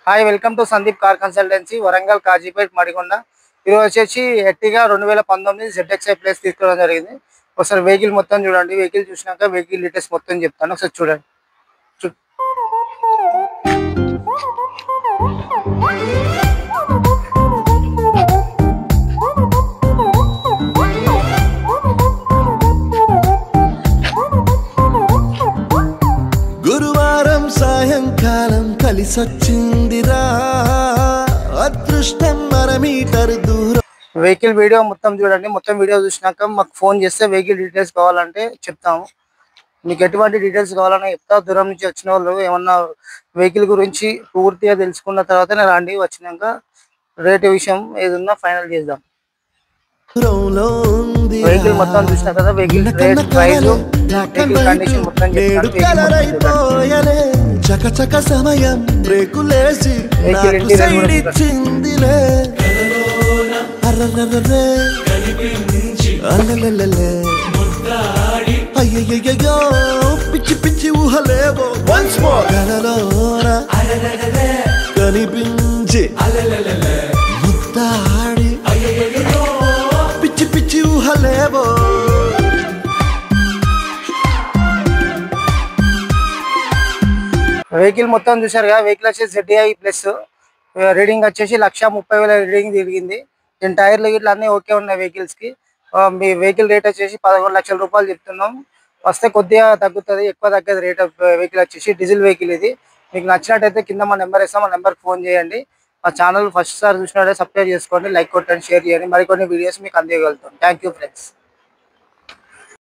Hi welcome to Sandeep car consultancy Warangal Kazipet Madikonda. ఈరోజు వచ్చేసి Ertiga 2019 ZXi place తీసుకోవడం జరిగింది. ఒకసారి వెహికల్ మొత్తం చూడండి. వెహికల్ చూసినాక వెహికల్ డీటెయిల్స్ మొత్తం చెప్తాను, ఒకసారి చూడండి. గురువారం సాయంకాలం కలిసొచ్చిందిరా అదృష్టం మీటర్ దూరం. వెహికల్ వీడియో మొత్తం చూడండి. మొత్తం వీడియో చూసినాక మాకు ఫోన్ చేస్తే వెహికల్ డీటెయిల్స్ కావాలంటే చెప్తాము. మీకు ఎటువంటి డీటెయిల్స్ కావాలన్నా చెప్తా. దూరం నుంచి వచ్చిన వాళ్ళు ఏమన్నా వెహికల్ గురించి పూర్తిగా తెలుసుకున్న తర్వాతనే రండి. వచ్చినాక రేట్ విషయం ఏదన్నా ఫైనల్ చేద్దాం. వెహికల్ మొత్తం చూసినా కదా, vehicle rate, price, vehicle condition మొత్తం చెప్తాను. చకచక సమయం బ్రేకులేసి ఇచ్చిందిలే అయ్యయ్యో పిచ్చి పిచ్చి ఊహలేవో వన్స్ మోర్ కలలోన కనిపించి ముద్దాడి పిచ్చి పిచ్చి ఊహలేవో. వెహికల్ మొత్తం చూసారు కదా. వెహికల్ వచ్చేసి ZDI ప్లస్, రీడింగ్ వచ్చేసి 1,30,000 రీడింగ్ తిరిగింది. దీని టైర్లు గిట్ల అన్నీ ఓకే ఉన్నాయి వెహికల్స్ కి. మీ వెహికల్ రేట్ వచ్చేసి 11 లక్షల రూపాయలు చెప్తున్నాం. వస్తే కొద్దిగా తగ్గుతుంది, ఎక్కువ తగ్గదు రేట్ ఆఫ్ వెహికల్ వచ్చేసి. డీజిల్ వెహికల్ ఇది. మీకు నచ్చినట్టయితే కింద మా నెంబర్ ఇస్తాం, మా నెంబర్కి ఫోన్ చేయండి. మా ఛానల్ ఫస్ట్ సార్ చూసినట్టే సబ్స్క్రైబ్ చేసుకోండి, లైక్ కొట్టండి, షేర్ చేయండి. మరికొన్ని వీడియోస్ మీకు అందించగలుగుతాం. Thank you friends.